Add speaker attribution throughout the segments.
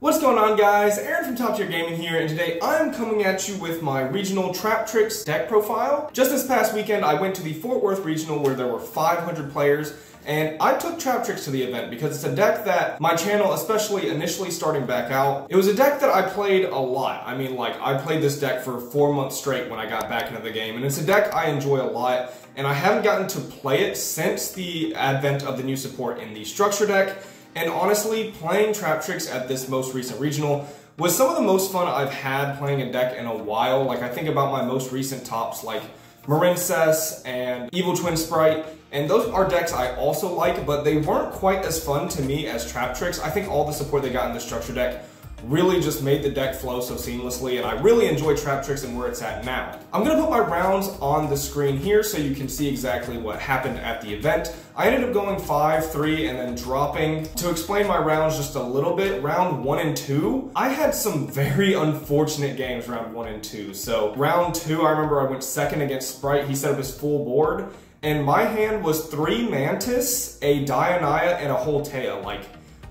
Speaker 1: What's going on, guys? Aaron from Top Tier Gaming here, and today I'm coming at you with my regional Traptrix deck profile. Just this past weekend, I went to the Fort Worth regional where there were 500 players, and I took Traptrix to the event because it's a deck that my channel, especially initially starting back out, it was a deck that I played a lot. I mean, like, I played this deck for 4 months straight when I got back into the game, and it's a deck I enjoy a lot, and I haven't gotten to play it since the advent of the new support in the structure deck. And honestly, playing Traptrix at this most recent regional was some of the most fun I've had playing a deck in a while. Like, I think about my most recent tops like Marincess and Evil Twin Sprite, and those are decks I also like, but they weren't quite as fun to me as Traptrix. I think all the support they got in the structure deck really just made the deck flow so seamlessly, and I really enjoy Traptrix and where it's at now. I'm gonna put my rounds on the screen here so you can see exactly what happened at the event. I ended up going 5-3 and then dropping. To explain my rounds just a little bit, round 1 and 2, I had some very unfortunate games round 1 and 2. So round 2, I remember I went second against Sprite. He set up his full board, and my hand was 3 Mantis, a Dionaya, and a Holtea. Like,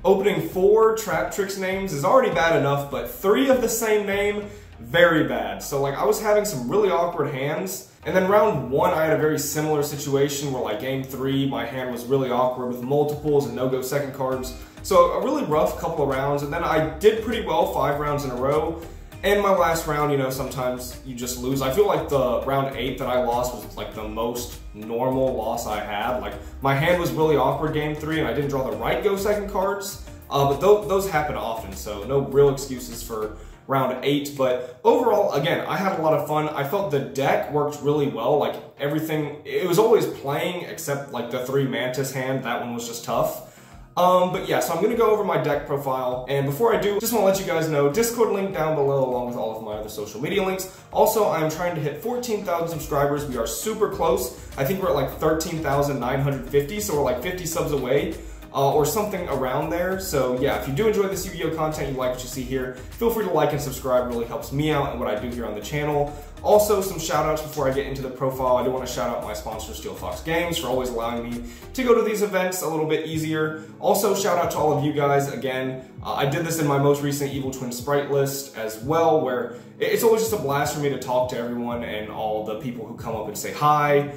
Speaker 1: opening 4 Traptrix names is already bad enough, but 3 of the same name, very bad. So like, I was having some really awkward hands. And then round 1, I had a very similar situation where like game 3, my hand was really awkward with multiples and no-go second cards. So a really rough couple of rounds, and then I did pretty well 5 rounds in a row. And my last round, you know, sometimes you just lose. I feel like the round 8 that I lost was like the most normal loss I had. Like, my hand was really awkward game 3, and I didn't draw the right go second cards. But those happen often, so no real excuses for round 8. But overall, again, I had a lot of fun. I felt the deck worked really well. Like, everything, it was always playing except like the 3 Mantis hand. That one was just tough. But yeah, so I'm gonna go over my deck profile, and before I do, just wanna let you guys know, Discord link down below along with all of my other social media links. Also, I'm trying to hit 14,000 subscribers. We are super close. I think we're at like 13,950, so we're like 50 subs away. Or something around there. So yeah, if you do enjoy this Yu-Gi-Oh content, you like what you see here, feel free to like and subscribe. It really helps me out and what I do here on the channel. Also, some shout outs before I get into the profile. I do want to shout out my sponsor, Steel Fox Games, for always allowing me to go to these events a little bit easier. Also, shout out to all of you guys again. I did this in my most recent Evil Twin Sprite list as well, where it's always just a blast for me to talk to everyone and all the people who come up and say hi.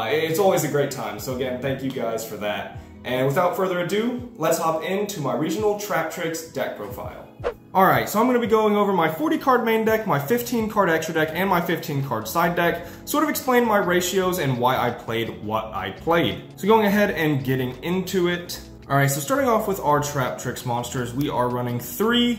Speaker 1: It's always a great time. So again, thank you guys for that. And without further ado, let's hop into my regional Traptrix deck profile. Alright, so I'm going to be going over my 40 card main deck, my 15 card extra deck, and my 15 card side deck, sort of explain my ratios and why I played what I played. So going ahead and getting into it. Alright, so starting off with our Traptrix monsters, we are running 3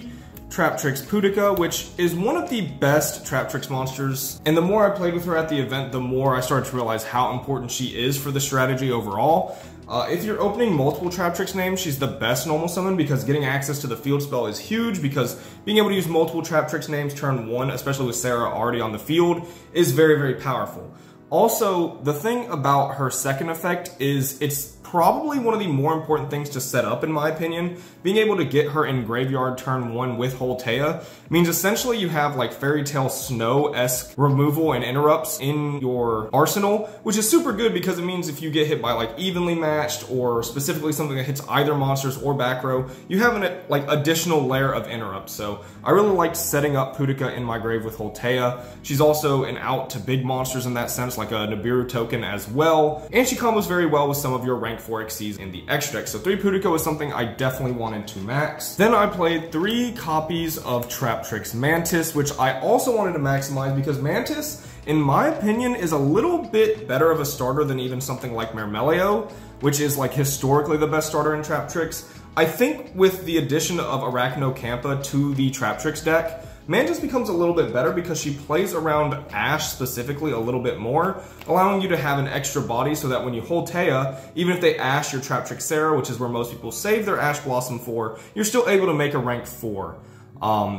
Speaker 1: Traptrix Pudica, which is one of the best Traptrix monsters, and the more I played with her at the event, the more I started to realize how important she is for the strategy overall. If you're opening multiple Traptrix names, she's the best normal summon because getting access to the field spell is huge, because being able to use multiple Traptrix names turn 1, especially with Sarah already on the field, is very, very powerful. Also, the thing about her second effect is it's probably one of the more important things to set up, in my opinion. Being able to get her in graveyard turn 1 with Holtea means essentially you have like Fairy Tale Snow-esque removal and interrupts in your arsenal, which is super good because it means if you get hit by like evenly matched or specifically something that hits either monsters or back row, you have an like additional layer of interrupts. So I really liked setting up Pudica in my grave with Holtea. She's also an out to big monsters in that sense, like a Nibiru token as well, and she combos very well with some of your rank 4 XCs in the extra deck. So 3 Pudica was something I definitely wanted to max. Then I played 3 copies of Traptrix Mantis, which I also wanted to maximize because Mantis, in my opinion, is a little bit better of a starter than even something like Mermelio, which is like historically the best starter in Traptrix. I think with the addition of Arachnocampa to the Traptrix deck, Mantis becomes a little bit better because she plays around Ash specifically a little bit more, allowing you to have an extra body so that when you hold Taya, even if they Ash your Traptrix Sarah, which is where most people save their Ash Blossom for, you're still able to make a rank 4.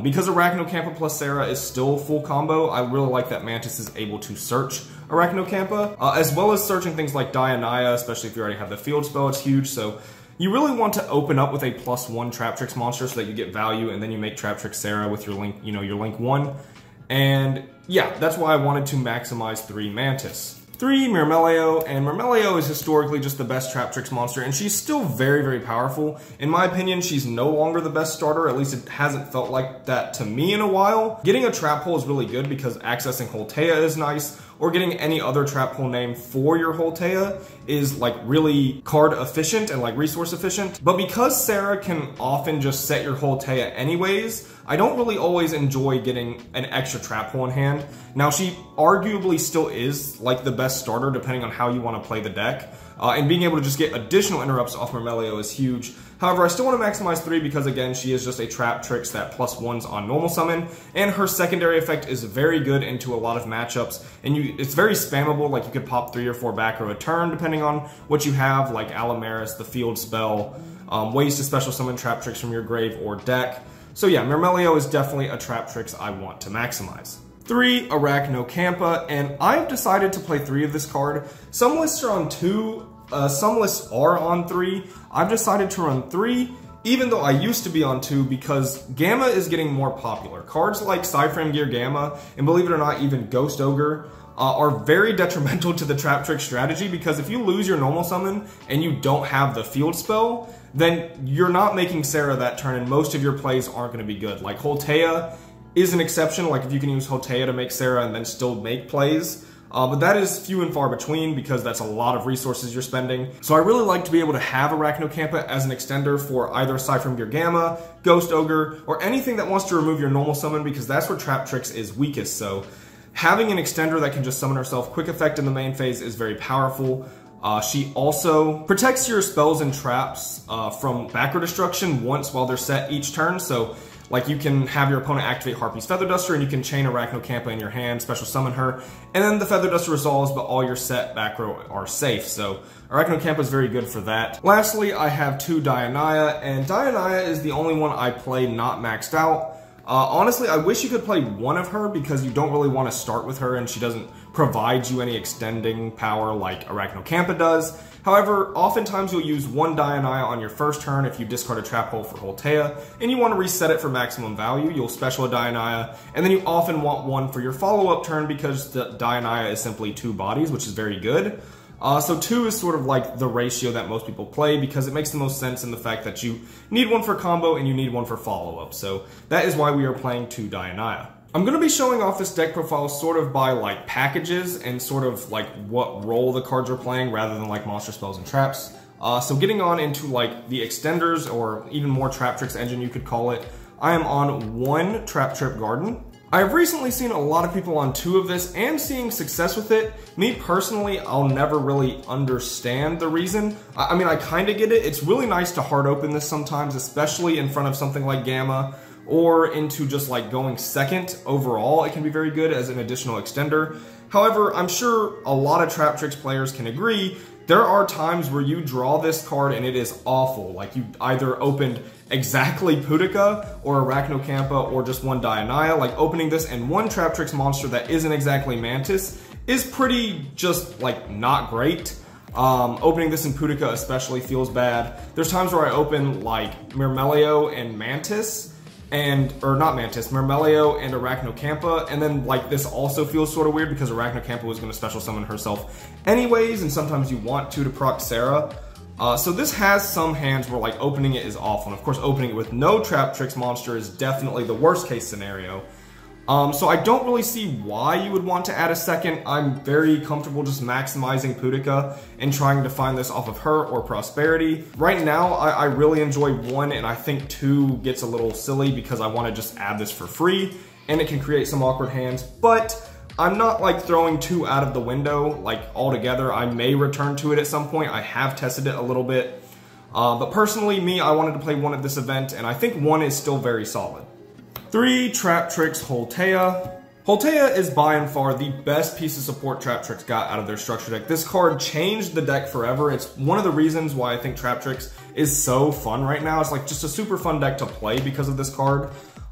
Speaker 1: Because Arachnocampa plus Sarah is still full combo, I really like that Mantis is able to search Arachnocampa, as well as searching things like Dionaya, especially if you already have the field spell, it's huge. So you really want to open up with a +1 Traptrix monster so that you get value, and then you make Traptrix Sarah with your link, you know, your link 1. And yeah, that's why I wanted to maximize 3 Mantis. 3, Myrmeleo, and Myrmeleo is historically just the best Traptrix monster, and she's still very, very powerful. In my opinion, she's no longer the best starter, at least it hasn't felt like that to me in a while. Getting a trap hole is really good because accessing Holtea is nice, or getting any other trap hole name for your Holtea is like really card efficient and like resource efficient. But because Sarah can often just set your Holtea anyways, I don't really always enjoy getting an extra trap hole in hand. Now, she arguably still is like the best starter depending on how you want to play the deck. And being able to just get additional interrupts off Myrmeleo is huge. However, I still want to maximize 3 because, again, she is just a Traptrix that +1s on normal summon, and her secondary effect is very good into a lot of matchups, and it's very spammable. Like, you could pop 3 or 4 back row a turn depending on what you have, like Alamaris, the field spell, ways to special summon Traptrix from your grave or deck. So yeah, Myrmeleo is definitely a Traptrix I want to maximize. 3, Arachnocampa, and I've decided to play 3 of this card. Some lists are on 2, some lists are on 3. I've decided to run 3, even though I used to be on 2 because Gamma is getting more popular. Cards like Cyframe Gear Gamma, and believe it or not, even Ghost Ogre, are very detrimental to the Traptrix strategy because if you lose your normal summon and you don't have the field spell, then you're not making Sarah that turn and most of your plays aren't going to be good. Like Holtea is an exception, like if you can use Holtea to make Sarah and then still make plays. But that is few and far between because that's a lot of resources you're spending. So I really like to be able to have Arachnocampa as an extender for either Cyframe Gear Gamma, Ghost Ogre, or anything that wants to remove your normal summon because that's where Traptrix is weakest. So having an extender that can just summon herself quick effect in the main phase is very powerful. She also protects your spells and traps from backer destruction once while they're set each turn. So like you can have your opponent activate Harpy's Feather Duster and you can chain Arachnocampa in your hand, special summon her, and then the Feather Duster resolves, but all your set back row are safe. So Arachnocampa is very good for that. Lastly, I have 2 Dionaya, and Dionaya is the only one I play not maxed out. Honestly, I wish you could play one of her because you don't really want to start with her and she doesn't provide you any extending power like Arachnocampa does. However, oftentimes you'll use 1 Dionaya on your first turn if you discard a trap hole for Holtea, and you want to reset it for maximum value. You'll special a Dionaya, and then you often want 1 for your follow-up turn because the Dionaya is simply 2 bodies, which is very good. So 2 is sort of like the ratio that most people play because it makes the most sense in the fact that you need 1 for combo and you need 1 for follow-up. So that is why we are playing 2 Dionaya. I'm going to be showing off this deck profile sort of by like packages and sort of like what role the cards are playing rather than like monster spells and traps. So getting on into like the extenders or even more Traptrix engine you could call it, I am on 1 Trap Trip Garden. I've recently seen a lot of people on 2 of this and seeing success with it. Me personally, I'll never really understand the reason. I mean, I kind of get it. It's really nice to hard open this sometimes, especially in front of something like Gamma or into just like going second overall. It can be very good as an additional extender. However, I'm sure a lot of Traptrix players can agree there are times where you draw this card and it is awful. Like you either opened exactly Pudica or Arachnocampa or just 1 Dionaya. Like opening this and 1 Traptrix monster that isn't exactly Mantis is pretty just like not great. Opening this in Pudica especially feels bad. There's times where I open like Myrmeleo and Mantis Myrmeleo and Arachnocampa, and then like this also feels sort of weird because Arachnocampa was going to special summon herself anyways, and sometimes you want to proc Sarah. So this has some hands where like opening it is awful, and of course opening it with no Traptrix monster is definitely the worst case scenario. So I don't really see why you would want to add a second. I'm very comfortable just maximizing Pudica and trying to find this off of her or Prosperity. Right now, I really enjoy 1, and I think 2 gets a little silly because I want to just add this for free, and it can create some awkward hands, but I'm not like throwing 2 out of the window like altogether. I may return to it at some point. I have tested it a little bit, but personally, I wanted to play 1 at this event, and I think 1 is still very solid. 3, Traptrix Holtea. Holtea is by and far the best piece of support Traptrix got out of their structure deck. This card changed the deck forever. It's one of the reasons why I think Traptrix is so fun right now. It's like just a super fun deck to play because of this card.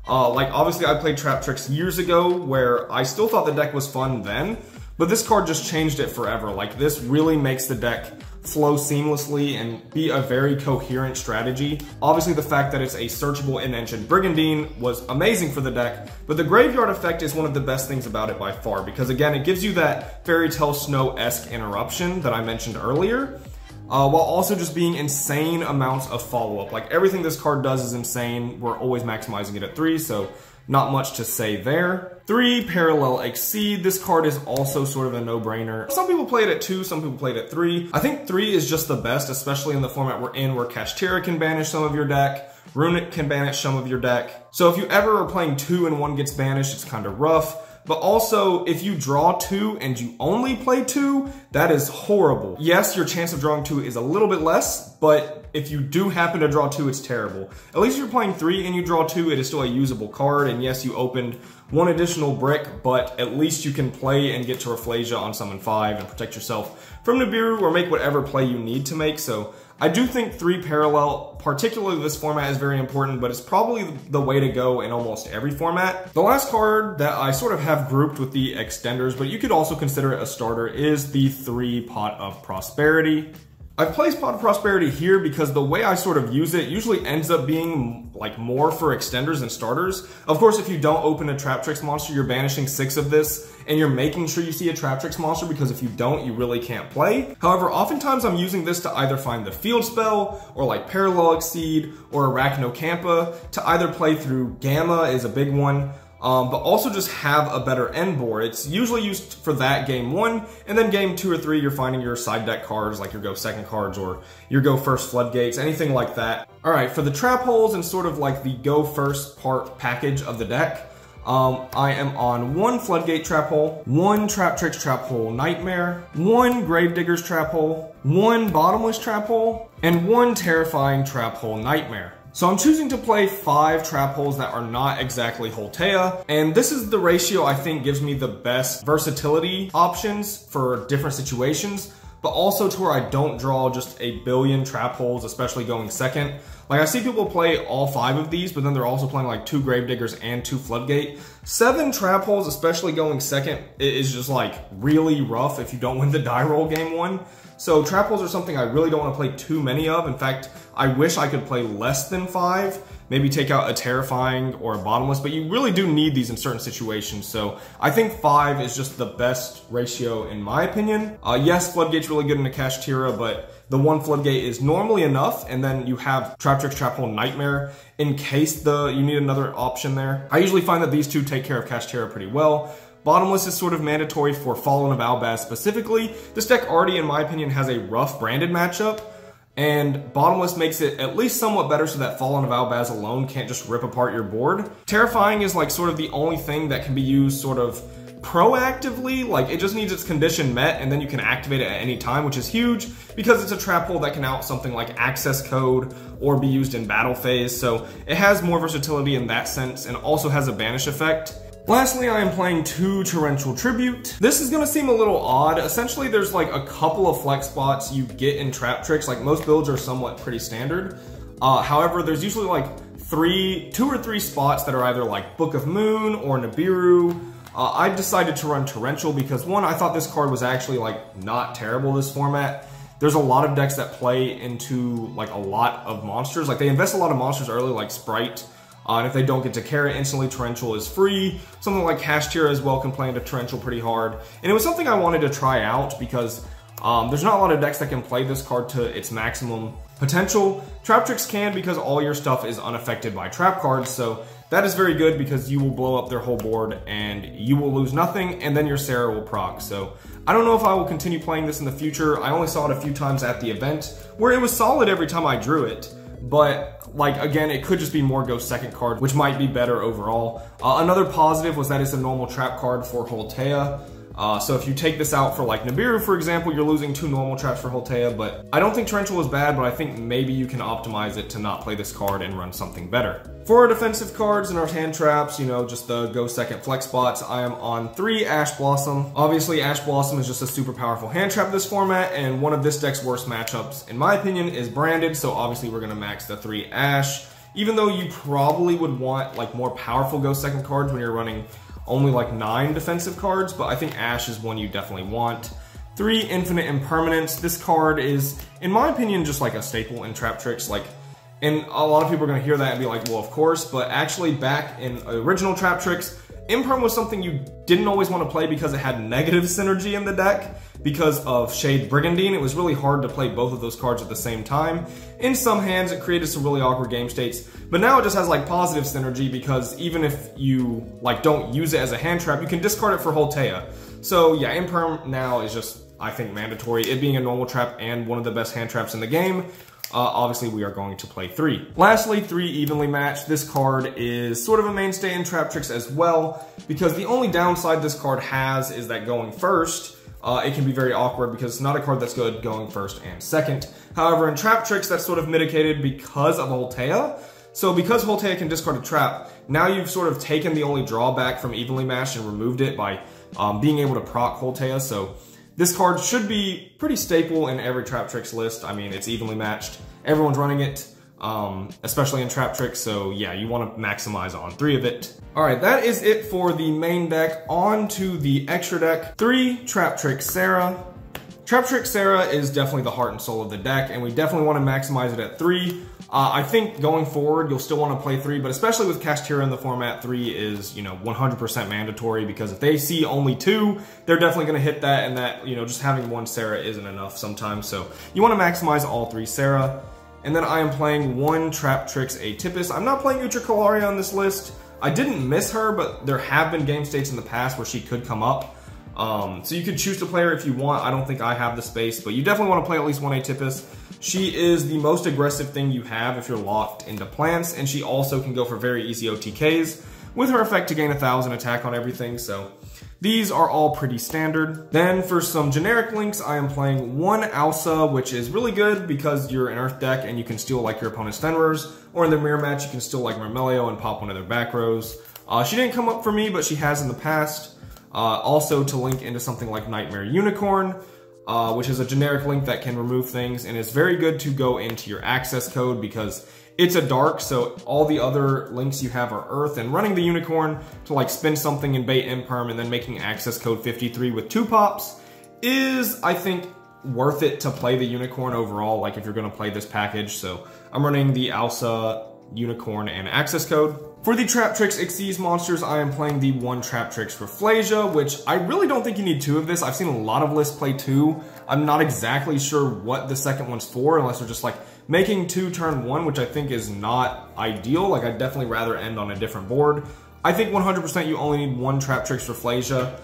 Speaker 1: Like obviously I played Traptrix years ago where I still thought the deck was fun then, but this card just changed it forever. Like, this really makes the deck flow seamlessly and be a very coherent strategy. Obviously, the fact that it's a searchable in-engine Brigandine was amazing for the deck, but the graveyard effect is one of the best things about it by far, because again, it gives you that Fairy Tale Snow-esque interruption that I mentioned earlier, while also just being insane amounts of follow-up. Like, everything this card does is insane. We're always maximizing it at 3, so not much to say there. 3, Parallel Exceed. This card is also sort of a no-brainer. Some people play it at 2, some people play it at 3. I think 3 is just the best, especially in the format we're in, where Kashtira can banish some of your deck, Runic can banish some of your deck. So if you ever are playing 2 and 1 gets banished, it's kind of rough. But also, if you draw 2 and you only play 2, that is horrible. Yes, your chance of drawing 2 is a little bit less, but if you do happen to draw 2, it's terrible. At least if you're playing 3 and you draw 2, it is still a usable card, and yes, you opened 1 additional brick, but at least you can play and get to Rafflesia on summon 5 and protect yourself from Nibiru or make whatever play you need to make. So I do think 3 Parallel, particularly this format, is very important, but it's probably the way to go in almost every format. The last card that I sort of have grouped with the extenders, but you could also consider it a starter, is the 3 Pot of Prosperity. I've placed Pot of Prosperity here because the way I sort of use it usually ends up being like more for extenders than starters. Of course, if you don't open a Traptrix monster, you're banishing 6 of this, and you're making sure you see a Traptrix monster, because if you don't, you really can't play. However, oftentimes I'm using this to either find the field spell, or like Parallel Exceed, or Arachnocampa, to either play through Gamma is a big one, but also just have a better end board. It's usually used for that game 1, and then game 2 or 3, you're finding your side deck cards, like your go second cards, or your go first floodgates, anything like that. All right, for the trap holes and sort of like the go first part package of the deck, I am on 1 Floodgate Trap Hole, 1 Traptrix Trap Hole Nightmare, 1 Gravedigger's Trap Hole, 1 Bottomless Trap Hole, and 1 Terrifying Trap Hole Nightmare. So I'm choosing to play 5 trap holes that are not exactly Holtea, and this is the ratio I think gives me the best versatility options for different situations, but also to where I don't draw just a billion trap holes, especially going second. Like, I see people play all 5 of these, but then they're also playing like 2 Gravediggers and 2 Floodgate. 7 trap holes, especially going second, is just like really rough if you don't win the die roll game 1. So trap holes are something I really don't want to play too many of. In fact, I wish I could play less than 5, maybe take out a Terrifying or a Bottomless, but you really do need these in certain situations. So I think 5 is just the best ratio in my opinion. Yes, Floodgate's really good in a Kashtira, but the 1 Floodgate is normally enough, and then you have Traptrix Trap Hole Nightmare in case you need another option there. I usually find that these 2 take care of Kashtira pretty well. Bottomless is sort of mandatory for Fallen of Albaz specifically. This deck already, in my opinion, has a rough branded matchup, and Bottomless makes it at least somewhat better so that Fallen of Albaz alone can't just rip apart your board. Terrifying is like sort of the only thing that can be used sort of proactively, like it just needs its condition met and then you can activate it at any time, which is huge because it's a trap hole that can out something like access code or be used in battle phase, so it has more versatility in that sense and also has a banish effect. Lastly, I am playing 2 Torrential Tribute. This is gonna seem a little odd. Essentially, there's like a couple of flex spots you get in Traptrix. Like most builds are somewhat pretty standard. However, there's usually like 2 or 3 spots that are either like Book of Moon or Nibiru. I decided to run Torrential because 1, I thought this card was actually like not terrible this format. There's a lot of decks that play into like a lot of monsters. Like they invest a lot of monsters early, like Sprite. And if they don't get to carry it instantly, Torrential is free. Something like Kashtira as well can play into Torrential pretty hard. And it was something I wanted to try out because there's not a lot of decks that can play this card to its maximum potential. Traptrix can because all your stuff is unaffected by trap cards, so that is very good because you will blow up their whole board and you will lose nothing, and then your Sarah will proc. So I don't know if I will continue playing this in the future. I only saw it a few times at the event where it was solid every time I drew it. But like again, it could just be more go second card, which might be better overall. Another positive was that it's a normal trap card for Holtea. So if you take this out for like Nibiru, for example, you're losing 2 normal traps for Holtea, but I don't think Torrential is bad, but I think maybe you can optimize it to not play this card and run something better. For our defensive cards and our hand traps, you know, just the go second flex spots, I am on 3 Ash Blossom. Obviously, Ash Blossom is just a super powerful hand trap this format, and one of this deck's worst matchups, in my opinion, is Branded, so obviously we're gonna max the 3 Ash, even though you probably would want like more powerful go second cards when you're running only like 9 defensive cards, but I think Ash is one you definitely want. 3, Infinite Impermanence. This card is, in my opinion, just like a staple in Traptrix. Like, and a lot of people are going to hear that and be like, well, of course, but actually back in original Traptrix, Imperm was something you didn't always want to play because it had negative synergy in the deck. Because of Shade Brigandine, it was really hard to play both of those cards at the same time. In some hands, it created some really awkward game states, but now it just has like positive synergy because even if you like don't use it as a hand trap, you can discard it for Holtea. So yeah, Imperm now is just, I think, mandatory. It being a normal trap and one of the best hand traps in the game. Obviously, we are going to play 3. Lastly, 3 Evenly Matched. This card is sort of a mainstay in Traptrix as well, because the only downside this card has is that going first, it can be very awkward because it's not a card that's good going first and second. However, in Traptrix, that's sort of mitigated because of Holtea. So because Holtea can discard a trap, now you've sort of taken the only drawback from Evenly Matched and removed it by being able to proc Holtea. So this card should be pretty staple in every Traptrix list. I mean, it's evenly matched. Everyone's running it, especially in Traptrix. So yeah, you want to maximize on 3 of it. All right, that is it for the main deck. On to the extra deck. 3 Traptrix Sarah. Traptrix Sarah is definitely the heart and soul of the deck, and we definitely want to maximize it at 3. I think going forward, you'll still want to play 3, but especially with Kashtira in the format, 3 is, 100% mandatory, because if they see only 2, they're definitely going to hit that, and that, just having 1 Sarah isn't enough sometimes. So you want to maximize all 3 Sarah. And then I am playing 1 Traptrix Atypus. I'm not playing Utricallaria on this list. I didn't miss her, but there have been game states in the past where she could come up. So you could choose to play her if you want. I don't think I have the space, but you definitely want to play at least 1 Atypus. She is the most aggressive thing you have if you're locked into plants, and she also can go for very easy OTKs with her effect to gain 1,000 attack on everything, so these are all pretty standard. Then for some generic links, I am playing 1 Alsa, which is really good because you're an Earth deck and you can steal like your opponent's Fenrir's, or in the mirror match you can steal like Mermelio and pop one of their back rows. She didn't come up for me, but she has in the past. Also to link into something like Nightmare Unicorn, which is a generic link that can remove things, and it's very good to go into your access code because it's a dark, so all the other links you have are Earth, and running the Unicorn to like spin something and bait Imperm and then making access code 53 with 2 pops is, I think, worth it to play the Unicorn overall, like if you're going to play this package. So I'm running the Alsa, Unicorn, and access code. For the Traptrix Xyz monsters, I am playing the 1 Traptrix Rafflesia, which I really don't think you need 2 of this. I've seen a lot of lists play 2. I'm not exactly sure what the second one's for, unless they're just like making 2 turn 1, which I think is not ideal. Like, I'd definitely rather end on a different board. I think 100% you only need 1 Traptrix Rafflesia.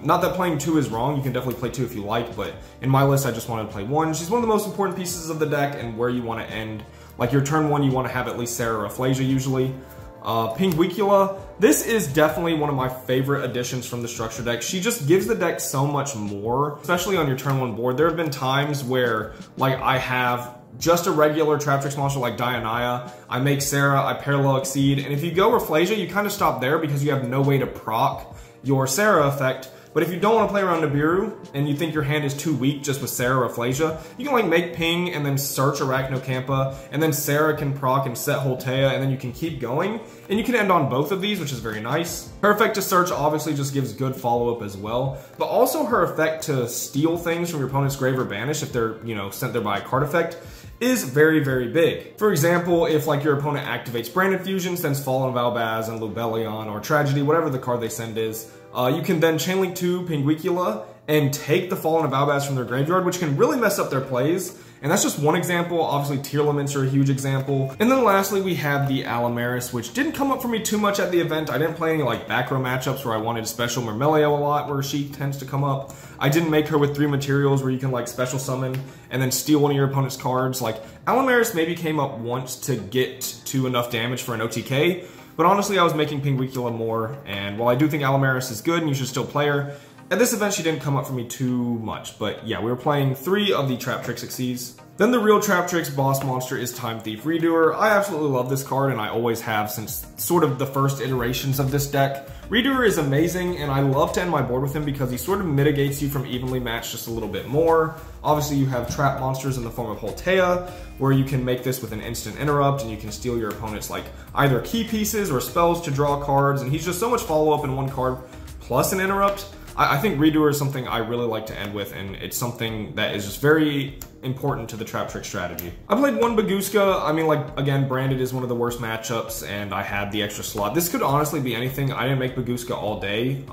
Speaker 1: Not that playing 2 is wrong, you can definitely play 2 if you like, but in my list I just wanted to play 1. She's one of the most important pieces of the deck and where you want to end. Like your turn 1, you want to have at least Sarah Rafflesia usually. Pinguicula, this is definitely one of my favorite additions from the structure deck. She just gives the deck so much more, especially on your turn 1 board. There have been times where like I have just a regular Traptrix monster like Dionaya, I make Sarah, I parallel exceed, and if you go Rafflesia, you kind of stop there because you have no way to proc your Sarah effect. But if you don't want to play around Nibiru, and you think your hand is too weak just with Sarah Rafflesia, you can like make ping and then search Arachnocampa, and then Sarah can proc and set Holtea, and then you can keep going. And you can end on both of these, which is very nice. Her effect to search obviously just gives good follow-up as well, but also her effect to steal things from your opponent's grave or banish if they're, sent there by a card effect, is very, very big. For example, if like your opponent activates Branded Fusion, sends Fallen Valbaz and Lubellion, or Tragedy, whatever the card they send is, you can then Chainlink to Pinguicula and take the Fallen Valbaz from their graveyard, which can really mess up their plays. And that's just one example. Obviously, Tearlaments are a huge example. And then lastly, we have the Alamaris, which didn't come up for me too much at the event. I didn't play any like back row matchups where I wanted special Mermelio a lot, where she tends to come up. I didn't make her with 3 materials where you can like special summon and then steal one of your opponent's cards. Like, Alamaris maybe came up once to get to enough damage for an OTK, but honestly, I was making Pinguicula more, and while I do think Alamaris is good and you should still play her, At this event, she didn't come up for me too much, but yeah, we were playing 3 of the Traptrix Xyzs. Then the real Traptrix boss monster is Time Thief Redoer. I absolutely love this card, and I always have since sort of the first iterations of this deck. Redoer is amazing, and I love to end my board with him because he sort of mitigates you from evenly matched just a little bit more. Obviously, you have trap monsters in the form of Holtea, where you can make this with an instant interrupt, and you can steal your opponent's like either key pieces or spells to draw cards, and he's just so much follow-up in one card plus an interrupt. I think Redoer is something I really like to end with, and it's something that is just very important to the Traptrix strategy. I played 1 Baguska. I mean, like, again, Branded is one of the worst matchups, and I had the extra slot. This could honestly be anything. I didn't make Baguska all day,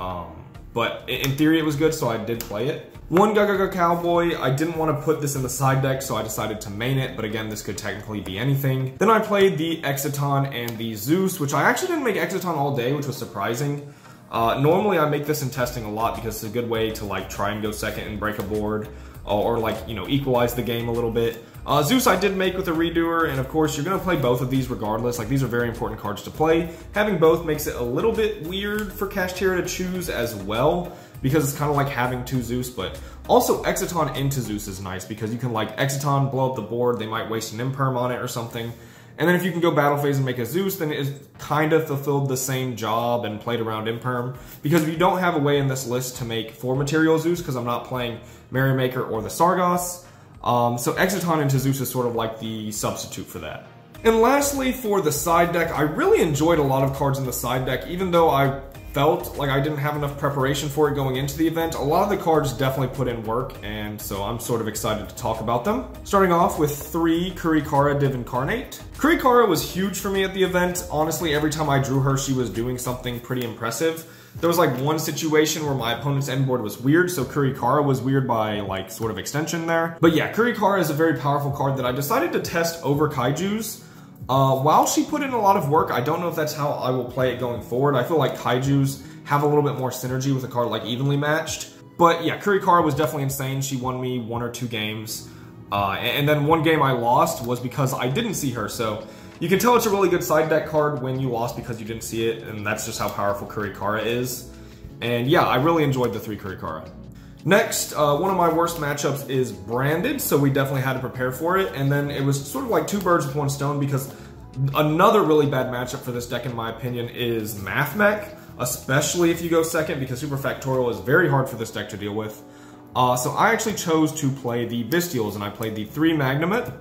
Speaker 1: but in theory it was good, so I did play it. 1 Gagaga Cowboy. I didn't want to put this in the side deck, so I decided to main it, but again, this could technically be anything. Then I played the Exiton and the Zeus, which I actually didn't make Exiton all day, which was surprising. Normally I make this in testing a lot because it's a good way to like try and go second and break a board or like, you know, equalize the game a little bit. Zeus I did make with a Redoer, and of course you're going to play both of these regardless. Like, these are very important cards to play. Having both makes it a little bit weird for Kashtira to choose as well, because it's kind of like having 2 Zeus, but also Exiton into Zeus is nice because you can like Exiton, blow up the board, they might waste an Imperm on it or something. And then if you can go battle phase and make a Zeus, then it kind of fulfilled the same job and played around Imperm. Because if you don't have a way in this list to make 4 material Zeus, because I'm not playing Merrymaker or the Sargos, so Exiton into Zeus is sort of like the substitute for that. And lastly, for the side deck, I really enjoyed a lot of cards in the side deck, even though I felt like I didn't have enough preparation for it going into the event. A lot of the cards definitely put in work, and so I'm sort of excited to talk about them. Starting off with 3 Kurikara Div Incarnate. Kurikara was huge for me at the event. Honestly, every time I drew her, she was doing something pretty impressive. There was like one situation where my opponent's end board was weird, so Kurikara was weird by like sort of extension there. But yeah, Kurikara is a very powerful card that I decided to test over Kaijus. While she put in a lot of work, I don't know if that's how I will play it going forward. I feel like Kaijus have a little bit more synergy with a card like Evenly Matched. But yeah, Kurikara was definitely insane. She won me 1 or 2 games. And then 1 game I lost was because I didn't see her. So you can tell it's a really good side deck card when you lost because you didn't see it. And that's just how powerful Kurikara is. And yeah, I really enjoyed the 3 Kurikara. Next, one of my worst matchups is Branded, so we definitely had to prepare for it. And then it was sort of like 2 birds with 1 stone because another really bad matchup for this deck, in my opinion, is Math Mech, especially if you go second, because Super Factorial is very hard for this deck to deal with. So I actually chose to play the Bestials, and I played the 3 Magnamut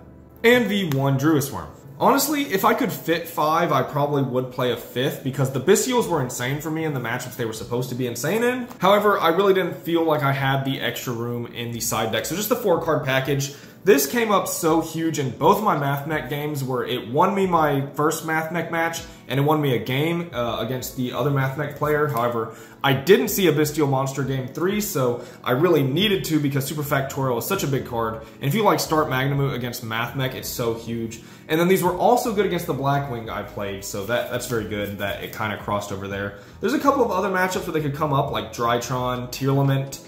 Speaker 1: and the 1 Druisworm. Honestly, if I could fit 5, I probably would play a 5th because the Bestials were insane for me in the matchups they were supposed to be insane in. However, I really didn't feel like I had the extra room in the side deck. So just the 4-card package. This came up so huge in both of my Math Mech games where it won me my first Math Mech match and it won me a game against the other Math Mech player. However, I didn't see a Bestial Monster game 3, so I really needed to because Super Factorial is such a big card. And if you like start Magnamut against Math Mech, it's so huge. And then these were also good against the Blackwing I played, so that's very good that it kind of crossed over there. There's a couple of other matchups where they could come up, like Drytron, Tearlament,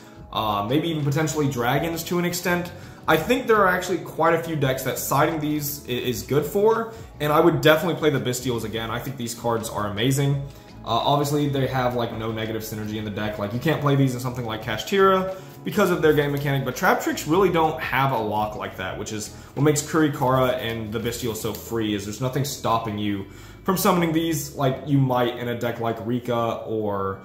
Speaker 1: maybe even potentially Dragons to an extent. I think there are actually quite a few decks that siding these is good for, and I would definitely play the Bestials again. I think these cards are amazing. Obviously, they have like no negative synergy in the deck. Like, you can't play these in something like Kashtira because of their game mechanic, but Traptrix really don't have a lock like that, which is what makes Kurikara and the Bestial so free, is there's nothing stopping you from summoning these like you might in a deck like Rika or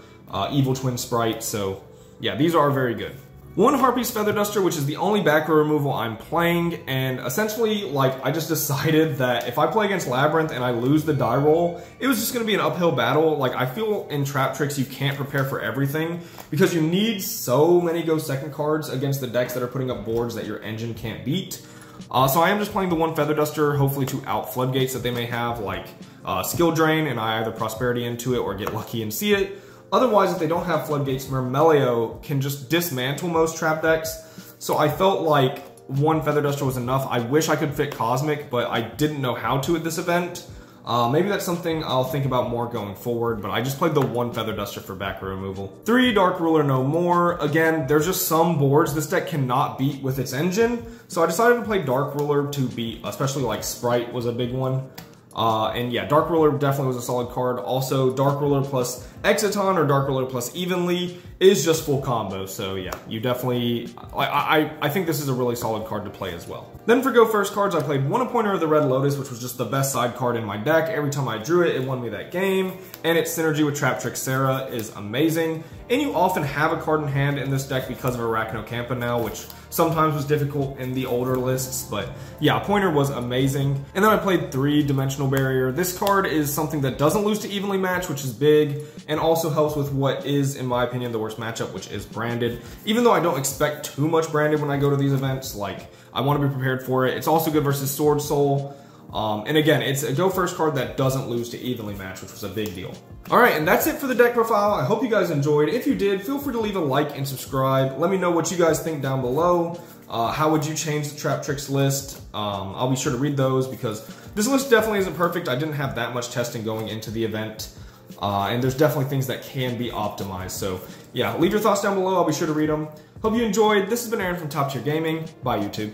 Speaker 1: Evil Twin Sprite. So yeah, these are very good. 1 Harpy's Feather Duster, which is the only back row removal I'm playing, and essentially, like, I just decided that if I play against Labyrinth and I lose the die roll, it was just going to be an uphill battle. Like, I feel in Traptrix you can't prepare for everything, because you need so many go second cards against the decks that are putting up boards that your engine can't beat. So I am just playing the 1 Feather Duster, hopefully to out floodgates that they may have, like Skill Drain, and I either Prosperity into it or get lucky and see it. Otherwise, if they don't have floodgates, Mermelio can just dismantle most trap decks. So I felt like 1 Feather Duster was enough. I wish I could fit Cosmic, but I didn't know how to at this event. Maybe that's something I'll think about more going forward, but I just played the 1 Feather Duster for back row removal. 3 Dark Ruler No More. Again, there's just some boards this deck cannot beat with its engine, so I decided to play Dark Ruler to beat, especially like Sprite was a big one. And yeah, Dark Ruler definitely was a solid card. Also, Dark Ruler plus Exciton or Dark Ruler plus Evenly is just full combo, so yeah, you definitely, I think this is a really solid card to play as well. Then for go first cards, I played One Appointer of the Red Lotus, which was just the best side card in my deck. Every time I drew it, it won me that game, and its synergy with Traptrix Sarah is amazing. And you often have a card in hand in this deck because of Arachnocampa now, which sometimes was difficult in the older lists, but yeah, Pointer was amazing. And then I played 3 Dimensional Barrier. This card is something that doesn't lose to evenly match, which is big, and also helps with what is, in my opinion, the worst matchup, which is Branded. Even though I don't expect too much Branded when I go to these events, like, I want to be prepared for it. It's also good versus Sword Soul. And again, it's a go first card that doesn't lose to evenly match, which was a big deal. All right, and that's it for the deck profile. I hope you guys enjoyed. If you did, feel free to leave a like and subscribe. Let me know what you guys think down below. How would you change the Traptrix list? I'll be sure to read those because this list definitely isn't perfect. I didn't have that much testing going into the event. And there's definitely things that can be optimized. So yeah, leave your thoughts down below. I'll be sure to read them. Hope you enjoyed. This has been Aaron from Top Tier Gaming. Bye, YouTube.